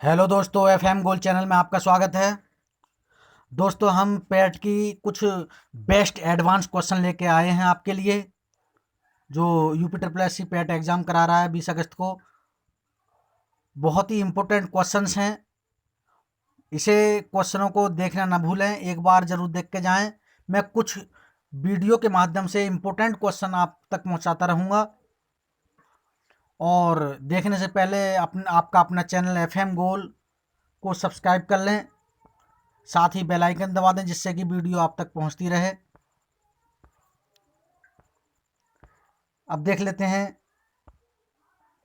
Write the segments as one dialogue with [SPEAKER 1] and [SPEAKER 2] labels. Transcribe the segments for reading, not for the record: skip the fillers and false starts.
[SPEAKER 1] Hello दोस्तों, FM gold channel में आपका स्वागत है। दोस्तों, हम पैट की कुछ बेस्ट एडवांस क्वेश्चन लेके आए हैं आपके लिए, जो UP triple S C PET exam करा रहा है 20 अगस्त को। बहुत ही इम्पोर्टेंट क्वेश्चंस हैं। इसे क्वेश्चनों को देखना ना भूलें, एक बार ज़रूर देख के जाएं। मैं कुछ वीडियो के माध्यम से इम्पोर्टेंट क्वेश्चन आप तक पहुंचाता रहूँगा। और देखने से पहले आपका अपना चैनल एफएम गोल्ड को सब्सक्राइब कर लें, साथ ही बेल आइकन दबा दें जिससे कि वीडियो आप तक पहुंचती रहे। अब देख लेते हैं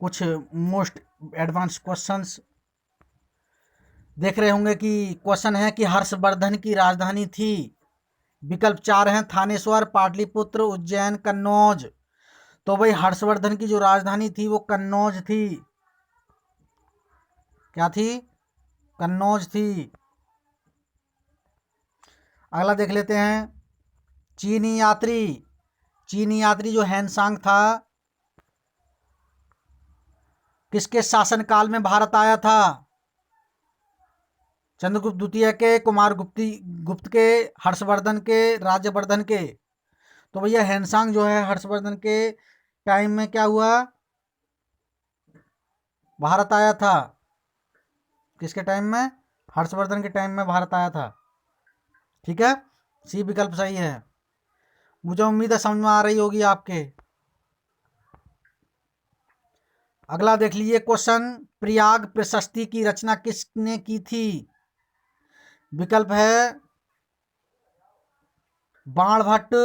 [SPEAKER 1] कुछ मोस्ट एडवांस क्वेश्चंस। देख रहे होंगे कि क्वेश्चन है कि हर्षवर्धन की राजधानी थी। विकल्प 4 हैं, थानेश्वर, पाटलिपुत्र, उज्जैन, कन्नौज। तो भाई हर्षवर्धन की जो राजधानी थी वो कन्नौज थी। क्या थी? कन्नौज थी। अगला देख लेते हैं। चीनी यात्री जो हैंसांग था, किसके शासनकाल में भारत आया था? चंद्रगुप्त द्वितीय के, गुप्त के, हर्षवर्धन के, राज्यवर्धन के। तो भैया हैंसांग जो है हर्षवर्धन के टाइम में क्या हुआ? भारत आया था। किसके टाइम में? हर्षवर्धन के टाइम में भारत आया था। ठीक है, सी विकल्प सही है। मुझे उम्मीद है समझ में आ रही होगी आपके। अगला देख लीजिए क्वेश्चन, प्रयाग प्रशस्ति की रचना किसने की थी? विकल्प है बाणभट्ट,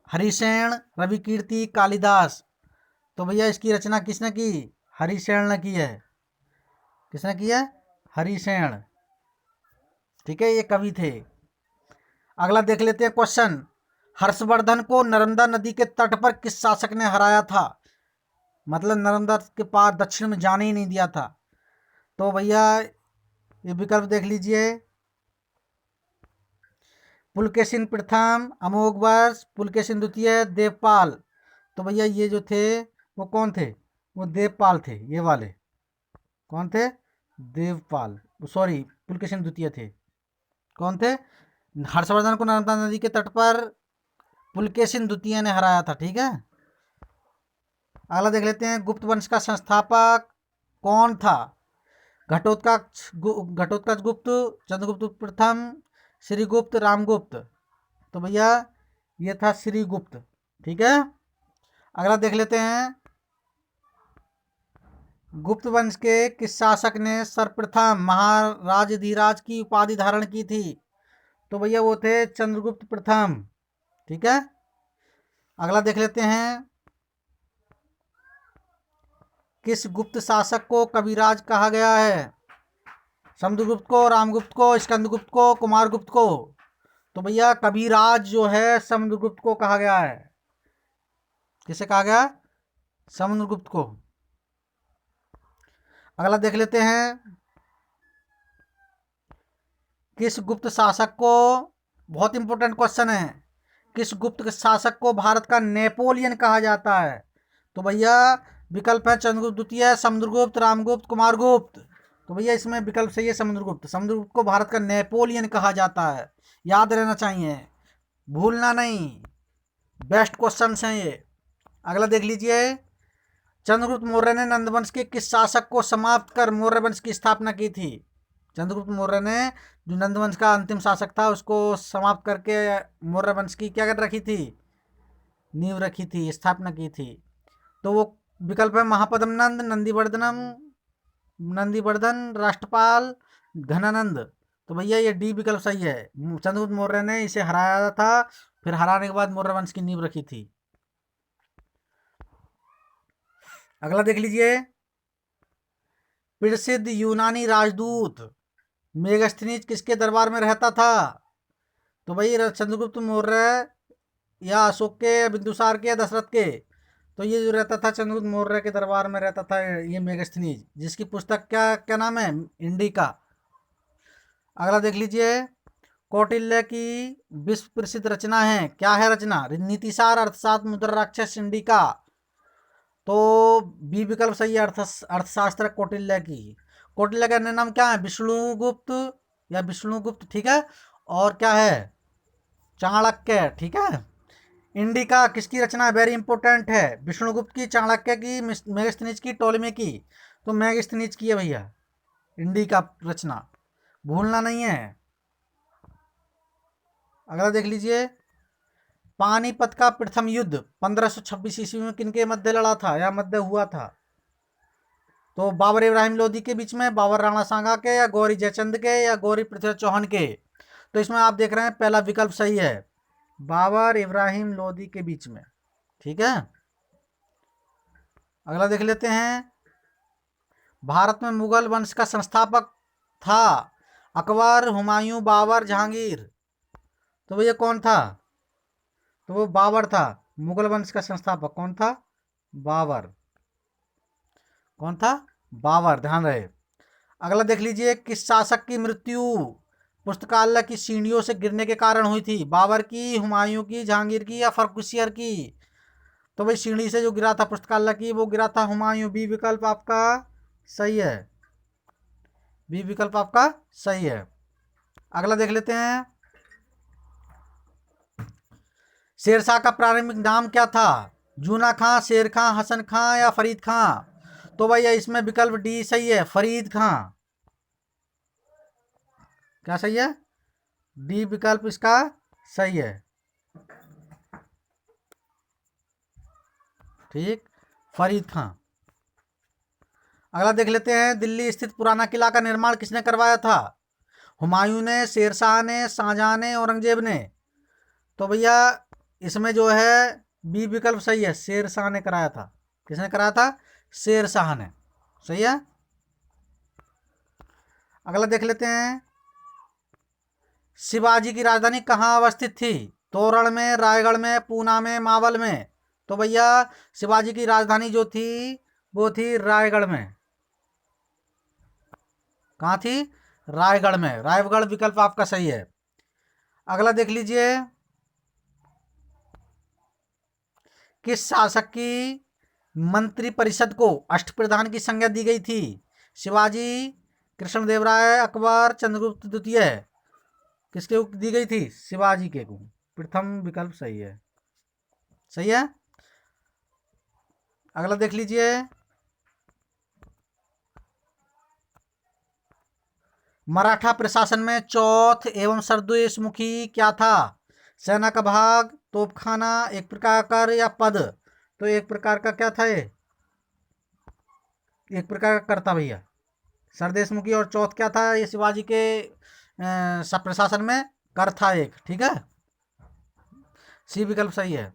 [SPEAKER 1] हरिसेन, रविकीर्ति, कालिदास। तो भैया इसकी रचना किसने की? हरिसेन ने की है। किसने की है? हरिसेन। ठीक है, ये कवि थे। अगला देख लेते हैं क्वेश्चन, हर्षवर्धन को नर्मदा नदी के तट पर किस शासक ने हराया था? मतलब नर्मदा के पार दक्षिण में जाने ही नहीं दिया था। तो भैया ये विकल्प देख लीजिए, पुलकेशिन प्रथम, अमोघवर्ष, पुलकेशिन द्वितीय, देवपाल। तो भैया ये जो थे वो कौन थे? वो देवपाल थे। ये वाले कौन थे? देवपाल, सॉरी, पुलकेशिन द्वितीय थे। कौन थे? हर्षवर्धन को नर्मदा नदी के तट पर पुलकेशिन द्वितीय ने हराया था। ठीक है, अगला देख लेते हैं, गुप्त वंश का संस्थापक कौन था? घटोत्कच गुप्त, चंद्रगुप्त प्रथम, श्रीगुप्त, रामगुप्त। तो भैया ये था श्रीगुप्त। ठीक है, अगला देख लेते हैं, गुप्त वंश के किस शासक ने सर्वप्रथम महाराजाधिराज की उपाधि धारण की थी? तो भैया वो थे चंद्रगुप्त प्रथम। ठीक है, अगला देख लेते हैं, किस गुप्त शासक को कविराज कहा गया है? समुद्रगुप्त को, रामगुप्त को, स्कंदगुप्त को, कुमारगुप्त को। तो भैया कविराज जो है समुद्रगुप्त को कहा गया है। किसे कहा गया? समुद्रगुप्त को। अगला देख लेते हैं, किस गुप्त शासक को, बहुत इंपॉर्टेंट क्वेश्चन है, किस गुप्त शासक को भारत का नेपोलियन कहा जाता है? तो भैया विकल्प है चंद्रगुप्त द्वितीय, समुद्रगुप्त, रामगुप्त, कुमारगुप्त। तो भैया इसमें विकल्प सही है समुद्रगुप्त। समुद्रगुप्त को भारत का नेपोलियन कहा जाता है, याद रहना चाहिए, भूलना नहीं। बेस्ट क्वेश्चन हैं ये। अगला देख लीजिए, चंद्रगुप्त मौर्य ने नंदवंश के किस शासक को समाप्त कर मौर्य वंश की स्थापना की थी? चंद्रगुप्त मौर्य ने जो नंदवंश का अंतिम शासक था उसको समाप्त करके मौर्य वंश की क्या कर रखी थी? नींव रखी थी, स्थापना की थी। तो वो विकल्प है महापद्म नंद, नंदीवर्धन, राष्ट्रपाल, घनानंद। तो भैया ये डी विकल्प सही है। चंद्रगुप्त मौर्य ने इसे हराया था, फिर हराने के बाद मौर्य वंश की नींव रखी थी। अगला देख लीजिए, प्रसिद्ध यूनानी राजदूत मेगास्थनीज किसके दरबार में रहता था? तो भाई चंद्रगुप्त मौर्य या अशोक के, बिंदुसार के, या दशरथ के। तो ये जो रहता था चंद्रगुप्त मौर्य के दरबार में रहता था ये मेगास्थनीज, जिसकी पुस्तक क्या क्या नाम है? इंडिका। अगला देख लीजिए, कौटिल्य की विश्व प्रसिद्ध रचना है, क्या है रचना? नीतिसार, अर्थशास्त्र, मुद्रा राक्षस, इंडिका। तो बी विकल्प सही है, अर्थशास्त्र कौटिल्य की। कौटिल्य का अन्य नाम क्या है? विष्णुगुप्त या विष्णुगुप्त, ठीक है। और क्या है? चाणक्य, ठीक है। इंडिका किसकी रचना है? वेरी इंपॉर्टेंट है। विष्णुगुप्त की, चाणक्य की, मेगास्थनीज की, टोलेमी की? तो मेगास्थनीज की है भैया इंडिका रचना, भूलना नहीं है। अगला देख लीजिए, पानीपत का प्रथम युद्ध 1526 ईस्वी में किनके मध्य लड़ा था या मध्य हुआ था? तो बाबर इब्राहिम लोधी के बीच में, बाबर राणा सांगा के, या गौरी जयचंद के, या गौरी पृथ्वीराज चौहान के? तो इसमें आप देख रहे हैं पहला विकल्प सही है, बाबर इब्राहिम लोधी के बीच में, ठीक है। अगला देख लेते हैं, भारत में मुगल वंश का संस्थापक था अकबर, हुमायूं, बाबर, जहांगीर? तो भैया कौन था? तो वो बाबर था। मुगल वंश का संस्थापक कौन था? बाबर। कौन था? बाबर, ध्यान रहे। अगला देख लीजिए, किस शासक की मृत्यु पुस्तकालय की सीढ़ियों से गिरने के कारण हुई थी? बाबर की, हुमायूं की, जहांगीर की, या फर्रुखसियर की? तो भाई सीढ़ी से जो गिरा था पुस्तकालय की, वो गिरा था हुमायूं। बी विकल्प आपका सही है। बी विकल्प आपका सही है। अगला देख लेते हैं, शेरशाह का प्रारंभिक नाम क्या था? जूना खां, शेर खां, हसन खां, या फरीद खां? तो भैया इसमें विकल्प डी सही है, फरीद खां। क्या सही है? डी विकल्प इसका सही है, ठीक, फरीद खां। अगला देख लेते हैं, दिल्ली स्थित पुराना किला का निर्माण किसने करवाया था? हुमायूं ने, शेरशाह ने, शाहजहां ने, औरंगजेब ने? तो भैया इसमें जो है बी विकल्प सही है, शेरशाह ने कराया था। किसने कराया था? शेरशाह ने, सही है। अगला देख लेते हैं, शिवाजी की राजधानी कहाँ अवस्थित थी? तोरण में, रायगढ़ में, पूना में, मावल में? तो भैया शिवाजी की राजधानी जो थी वो थी रायगढ़ में। कहाँ थी? रायगढ़ में। रायगढ़ विकल्प आपका सही है। अगला देख लीजिए, किस शासक की मंत्रिपरिषद को अष्टप्रधान की संज्ञा दी गई थी? शिवाजी, कृष्णदेवराय, अकबर, चंद्रगुप्त द्वितीय? किसके दी गई थी? शिवाजी के को। प्रथम विकल्प सही है, सही है। अगला देख लीजिए, मराठा प्रशासन में चौथ एवं सरदेशमुखी क्या था? सेना का भाग, तोपखाना, एक प्रकार का कर, या पद? तो एक प्रकार का क्या था ये? एक प्रकार का कर था भैया। सरदेशमुखी और चौथ क्या था? ये शिवाजी के सब प्रशासन में कर था एक, ठीक है। सी विकल्प सही है।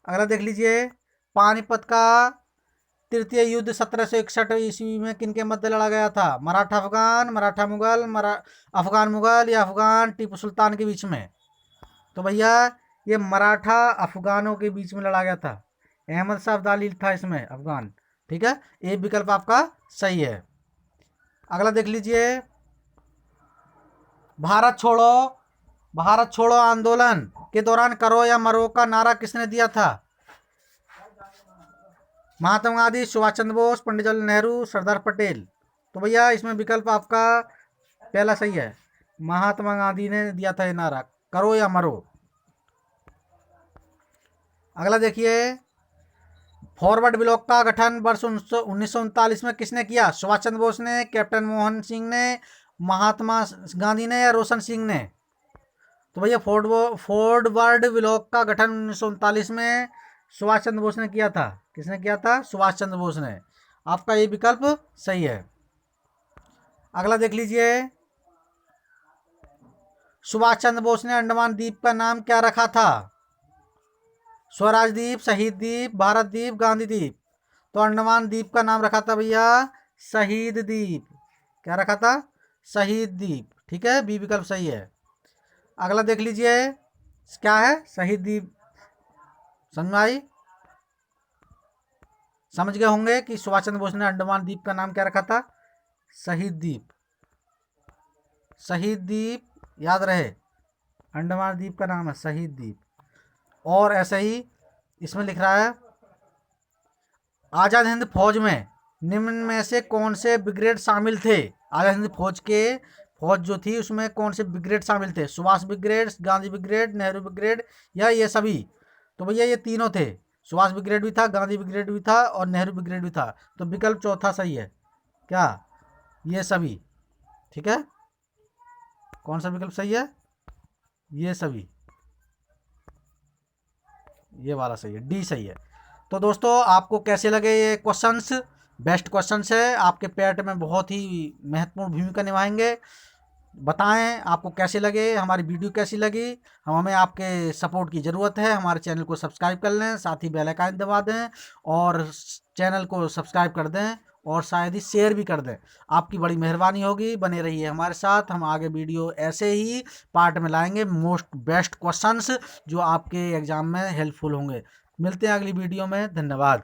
[SPEAKER 1] अगला देख लीजिए, पानीपत का तृतीय युद्ध 1761 ईस्वी में किनके मध्य लड़ा गया था? मराठा अफगान, मराठा मुगल, अफगान मुगल, या अफगान टीपू सुल्तान के बीच में? तो भैया ये मराठा अफगानों के बीच में लड़ा गया था। अहमद शाह अब्दाली था इसमें अफगान, ठीक है। ये विकल्प आपका सही है। अगला देख लीजिए, भारत छोड़ो, भारत छोड़ो आंदोलन के दौरान करो या मरो का नारा किसने दिया था? महात्मा गांधी, सुभाष चंद्र बोस, पंडित जवाहरलाल नेहरू, सरदार पटेल? तो भैया इसमें विकल्प आपका पहला सही है, महात्मा गांधी ने दिया था ये नारा, करो या मरो। अगला देखिए, फॉरवर्ड ब्लॉक का गठन वर्ष 1939 में किसने किया? सुभाष चंद्र बोस ने, कैप्टन मोहन सिंह ने, महात्मा गांधी ने, या रोशन सिंह ने? तो भैया फॉरवर्ड ब्लॉक का गठन 1939 में सुभाष चंद्र बोस ने किया था। किसने किया था? सुभाष चंद्र बोस ने। आपका ये विकल्प सही है। अगला देख लीजिए, सुभाष चंद्र बोस ने अंडमान द्वीप का नाम क्या रखा था? स्वराज द्वीप, शहीद द्वीप, भारत द्वीप, गांधी द्वीप? तो अंडमान द्वीप का नाम रखा था भैया शहीद द्वीप। क्या रखा था? शहीद द्वीप, ठीक है। बी विकल्प सही है। अगला देख लीजिए, क्या है? शहीद द्वीप। समझ में आई? समझ गए होंगे कि सुभाष चंद्र बोस ने अंडमान द्वीप का नाम क्या रखा था? शहीद द्वीप। शहीद द्वीप याद रहे, अंडमान द्वीप का नाम है शहीद द्वीप। और ऐसे ही इसमें लिख रहा है, आज़ाद हिंद फौज में निम्न में से कौन से ब्रिगेड शामिल थे? आजाद हिंद फौज जो थी उसमें कौन से ब्रिगेड शामिल थे? Subhash brigade, Gandhi brigade, Nehru brigade या ये सभी? तो भैया ये तीनों थे। सुभाष ब्रिगेड भी था, गांधी ब्रिगेड भी था और नेहरू ब्रिगेड भी था। तो विकल्प चौथा सही है क्या? ये सभी। ठीक है, कौन सा विकल्प सही है? ये सभी, ये वाला सही है, डी सही है। तो दोस्तों आपको कैसे लगे ये क्वेश्चंस? बेस्ट क्वेश्चंस है, आपके पेट में बहुत ही महत्वपूर्ण भूमिका निभाएंगे। बताएं आपको कैसे लगे, हमारी वीडियो कैसी लगी। हमें आपके सपोर्ट की ज़रूरत है। हमारे चैनल को सब्सक्राइब कर लें, साथ ही बेल आइकन दबा दें और चैनल को सब्सक्राइब कर दें और शायद ही शेयर भी कर दें। आपकी बड़ी मेहरबानी होगी। बने रहिए हमारे साथ, हम आगे वीडियो ऐसे ही पार्ट में लाएंगे, मोस्ट बेस्ट क्वेश्चंस जो आपके एग्जाम में हेल्पफुल होंगे। मिलते हैं अगली वीडियो में, धन्यवाद।